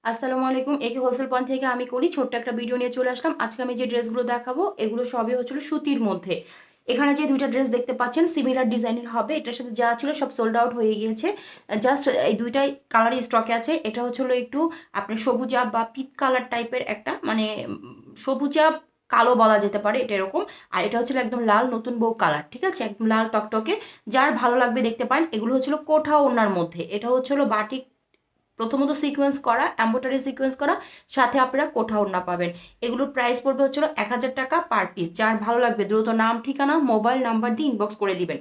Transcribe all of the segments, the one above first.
আসসালামু আলাইকুম। একে হোলসেল পয়েন্ট থেকে আমি করি ছোট্ট একটা ভিডিও নিয়ে চলে আসলাম। আজকে আমি যে ড্রেসগুলো দেখাবো এগুলো সবই হচ্ছিল সুতির মধ্যে। এখানে যে ২টা ড্রেস দেখতে পাচ্ছেন সিমিলার ডিজাইনের হবে। এটার সাথে যা ছিল সব সোল্ড আউট হয়ে গিয়েছে। জাস্ট এই ২টাই কালারই স্টকে আছে। এটা হচ্ছিল একটু আপনার সবুজা বা পিচ কালার টাইপের একটা মানে সবুজা কালো বলা যেতে পারে এটা এরকম। আর এটা হচ্ছিল একদম লাল নতুন বউ কালার। ঠিক আছে? একদম লাল টকটকে। যার ভালো লাগবে দেখতে পারেন। এগুলো হচ্ছিল কোঠা ওড়নার মধ্যে। এটা হচ্ছিল বাটিক প্রথমত সিকোয়েন্স করা এম্বোটারি সিকোয়েন্স করা সাথে আপনারা কোঠা ওড়না পাবেন। এগুলোর প্রাইস পড়বে হচ্ছিল ১,০০০ টাকা পার পিস। যার ভালো লাগবে দ্রুত নাম ঠিকানা মোবাইল নাম্বার দিয়ে ইনবক্স করে দিবেন।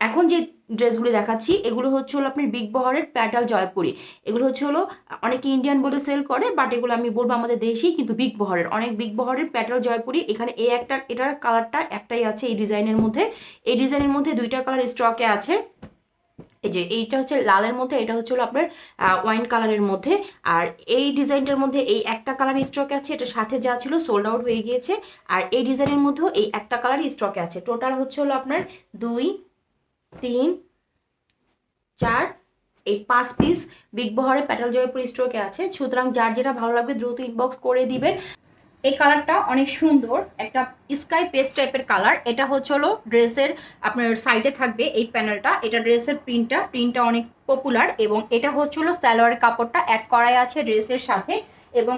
এখন যে ড্রেসগুলো দেখাচ্ছি এগুলো হচ্ছে হলো আপনার বিগ বহরের প্যাটাল জয়পুরি। এগুলো হচ্ছে হলো অনেকে ইন্ডিয়ান বলে সেল করে, বাট এগুলো আমি বলবো আমাদের দেশি কিন্তু বিগ বহরের, অনেক বিগ বহরের প্যাটাল জয়পুরি। এখানে এই একটা এটার কালারটা একটাই আছে এই ডিজাইনের মধ্যে। এই ডিজাইনের মধ্যে ২টা কালার স্টকে আছে। এই যে এইটা হচ্ছে লালের মধ্যে, এটা হচ্ছে হলো আপনার ওয়াইন কালারের মধ্যে। আর এই ডিজাইনটার মধ্যে এই একটা কালার স্টকে আছে, এটা সাথে যা ছিল সোল্ড আউট হয়ে গিয়েছে। আর এই ডিজাইনের মধ্যেও এই একটা কালার স্টকে আছে। টোটাল হচ্ছে হলো আপনার ২, ৩, ৪, এই ৫ পিস বিগ বহরের প্যাটাল জয়পুর স্টকে আছে। সুতরাং যার যেটা ভালো লাগবে দ্রুত ইনবক্স করে দিবেন। এই কালারটা অনেক সুন্দর, একটা স্কাই পেস্ট টাইপের কালার। এটা হচ্ছে হলো ড্রেসের আপনার সাইডে থাকবে এই প্যানেলটা। এটা ড্রেসের প্রিন্টটা অনেক পপুলার এবং এটা হচ্ছে হলো সালোয়ারের কাপড়টা অ্যাড করাই আছে ড্রেসের সাথে। এবং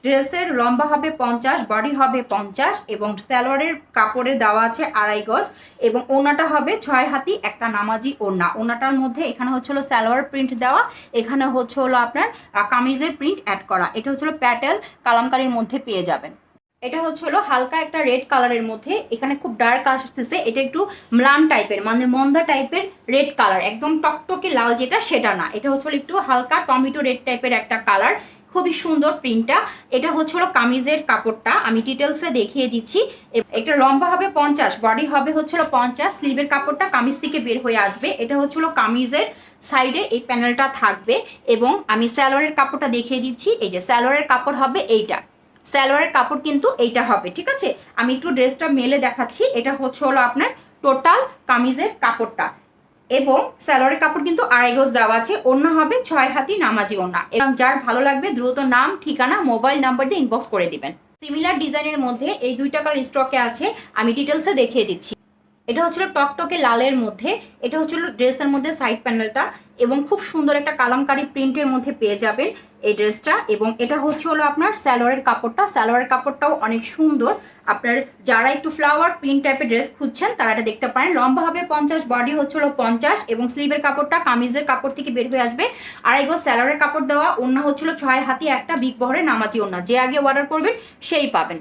ড্রেসের লম্বা হবে 50, বডি হবে 50 এবং সালোয়ারের কাপড়ের দেওয়া আছে 2.5 গজ এবং ওড়নাটা হবে 6 হাতি একটা নামাজি ওড়না। ওড়নাটার মধ্যে এখানে হচ্ছে হলো সালোয়ার প্রিন্ট দেওয়া, এখানে হচ্ছে হলো আপনার কামিজের প্রিন্ট অ্যাড করা। এটা হচ্ছে হলো প্যাটেল কালামকারীর মধ্যে পেয়ে যাবেন। এটা হচ্ছে হলো হালকা একটা রেড কালারের মধ্যে, এখানে খুব ডার্ক আসতেছে। এটা একটু ম্লান টাইপের মানে মন্দা টাইপের রেড কালার, একদম টকটকে লাল যেটা সেটা না। এটা হচ্ছে একটু হালকা টমেটো রেড টাইপের একটা কালার, খুবই সুন্দর প্রিন্টটা। এটা হচ্ছে হলো কামিজের কাপড়টা, আমি ডিটেলসে দেখিয়ে দিচ্ছি। এটা লম্বা হবে 50, বডি হবে হচ্ছে হলো 50, স্লিভের কাপড়টা কামিজ থেকে বের হয়ে আসবে। এটা হচ্ছে হলো কামিজের সাইডে এই প্যানেলটা থাকবে এবং আমি সালোয়ারের কাপড়টা দেখিয়ে দিচ্ছি। এই যে সালোয়ারের কাপড় হবে এইটা, সালোয়ারের কাপড় কিন্তু এইটা হবে। ঠিক আছে, আমি একটু ড্রেসটা মেলে দেখাচ্ছি। এটা হচ্ছে হলো আপনার টোটাল কামিজের কাপড়টা এবং সালোয়ারের কাপড় কিন্তু 2.5 গজ দেওয়া আছে। ওড়না হবে 6 হাতি নামাজি ওড়না। এবং যার ভালো লাগবে দ্রুত নাম ঠিকানা মোবাইল নাম্বার দিয়ে ইনবক্স করে দিবেন। সিমিলার ডিজাইনের মধ্যে এই 2টা কালার স্টকে আছে, আমি ডিটেলসে দেখিয়ে দিচ্ছি। এটা হচ্ছিল টকটকে লালের মধ্যে। এটা হচ্ছিল ড্রেসের মধ্যে সাইড প্যানেলটা এবং খুব সুন্দর একটা কালামকারী প্রিন্টের মধ্যে পেয়ে যাবেন এই ড্রেসটা। এবং এটা হচ্ছে হলো আপনার সালোয়ারের কাপড়টা, সালোয়ারের কাপড়টাও অনেক সুন্দর। আপনার যারা একটু ফ্লাওয়ার প্রিন্ট টাইপের ড্রেস খুঁজছেন তারা এটা দেখতে পারেন। লম্বা হবে 50, বডি হচ্ছে হলো 50 এবং স্লিভের কাপড়টা কামিজের কাপড় থেকে বের হয়ে আসবে। 2.5 গজ সালোয়ারের কাপড় দেওয়া, ওড়না হচ্ছিল 6 হাতি একটা বিগ বহরের নামাজি ওড়না। যে আগে অর্ডার করবেন সেই পাবেন।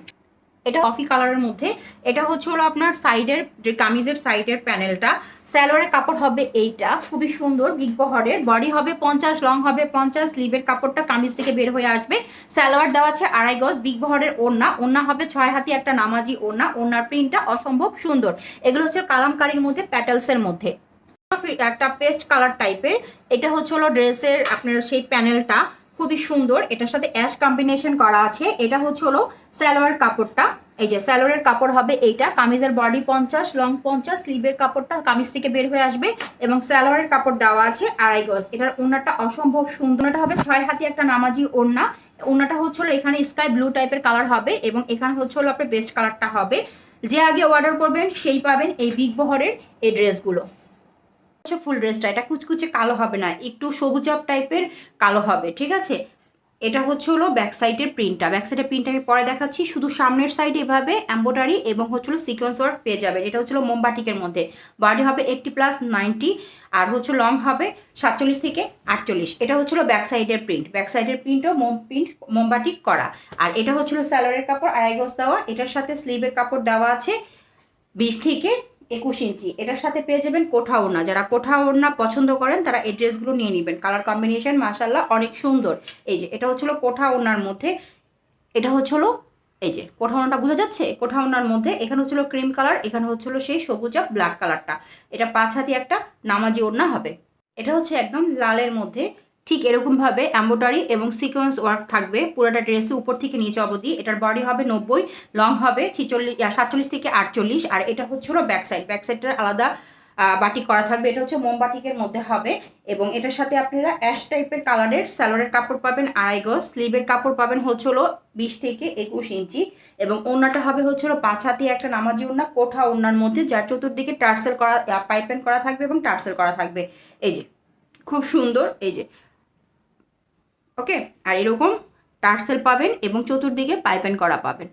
এটা কফি কালারের মধ্যে। এটা হচ্ছে হলো আপনার সাইডের যে কামিজের সাইডের প্যানেলটা। সালোয়ারের কাপড় হবে এইটা, খুবই সুন্দর বিগ বহরের। বডি হবে 50, লং হবে 50, স্লিভের কাপড়টা কামিজ থেকে বের হয়ে আসবে। সালোয়ার দেওয়া আছে 2.5 গজ, বিগ বহরের ওড়না, ওড়না হবে 6 হাতি একটা নামাজি ওড়না। ওড়নার প্রিন্টটা অসম্ভব সুন্দর। এগুলো হচ্ছে কালামকারীর মধ্যে প্যাটেলসের মধ্যে একটা পেস্ট কালার টাইপের। এটা হচ্ছে হলো ড্রেসের আপনার সেই প্যানেলটা, খুবই সুন্দর। এটার সাথে অ্যাশ কম্বিনেশন করা আছে। এটা হচ্ছে হলো সালোয়ার কাপড়টা। এই যে সালোয়ারের কাপড় হবে এইটা, কামিজের বডি 50, লং 50, স্লিভের কাপড়টা কামিজ থেকে বের হয়ে আসবে এবং সালোয়ারের কাপড় দেওয়া আছে 2.5 গজ। এটার ওড়নাটা অসম্ভব সুন্দর। ওড়নাটা হবে 6 হাতি একটা নামাজি ওড়না। ওড়নাটা হচ্ছে হলো এখানে স্কাই ব্লু টাইপের কালার হবে এবং এখানে হচ্ছে হলো আপনার বেস্ট কালারটা হবে। যে আগে অর্ডার করবেন সেই পাবেন এই বিগ বহরের এই ড্রেসগুলো। ফুল ড্রেসটা এটা কুচকুচে কালো হবে না, একটু সবুজাব টাইপের কালো হবে। ঠিক আছে, এটা হচ্ছে হলো ব্যাক সাইডের প্রিন্টটা। ব্যাক সাইডের প্রিন্ট আমি পরে দেখাচ্ছি। শুধু সামনের সাইডে এভাবে এম্বোডারি এবং হচ্ছে হলো সিকোয়েন্স ওয়ার্ক পেয়ে যাবেন। এটা হচ্ছে মোমবাটিকের মধ্যে। বডি হবে 80+90 আর হচ্ছে লং হবে 47 থেকে 48। এটা হচ্ছে হলো ব্যাক সাইডের প্রিন্ট। ব্যাক সাইডের প্রিন্টও মোমবাটিক করা। আর এটা হচ্ছে হলো সালোয়ারের কাপড় 2.5 গজ দেওয়া। এটার সাথে স্লিভের কাপড় দেওয়া আছে 20 থেকে 21 ইঞ্চি। এটার সাথে পেয়ে যাবেন কোঠা ওড়না। যারা কোঠা ওড়না পছন্দ করেন তারা এই ড্রেসগুলো নিয়ে নেবেন। কালার কম্বিনেশন মাশাআল্লাহ অনেক সুন্দর। এই যে এটা হচ্ছিল কোঠা ওড়নার মধ্যে। এটা হচ্ছিল এই যে কোঠা ওড়নাটা বোঝা যাচ্ছে, কোঠা ওড়নার মধ্যে এখানে হচ্ছিল ক্রিম কালার, এখানে হচ্ছিল সেই সবুজা ব্ল্যাক কালারটা। এটা 5 হাতি একটা নামাজি ওড়না হবে। এটা হচ্ছে একদম লালের মধ্যে। ঠিক এরকমভাবে এম্বোটারি এবং সিকোয়েন্স ওয়ার্ক থাকবে পুরোটা ড্রেসে উপর থেকে নিচে অবধি। এটার বডি হবে 90, লং হবে 47 থেকে 48 আর এটা হচ্ছে হলো ব্যাক সাইড। ব্যাক সাইডটার আলাদা বাটিক করা থাকবে। এটা হচ্ছে মোমবাটিকের মধ্যে হবে এবং এটার সাথে আপনারা অ্যাশ টাইপের কালারের সালোয়ারের কাপড় পাবেন 2.5 গজ, স্লিভের কাপড় পাবেন হচ্ছে হলো 20 থেকে 21 ইঞ্চি এবং ওড়নাটা হবে হচ্ছে হলো 5 হাতি একটা নামাজি ওড়না, কোঠা ওড়নার মধ্যে, যার চতুর্দিকে টার্সেল করা পাইপেন করা থাকবে এবং টার্সেল করা থাকবে। এই যে খুব সুন্দর, এই যে ওকে। আর এরকম টার্সেল পাবেন এবং চতুর্দিকে পাইপেন করা পাবেন।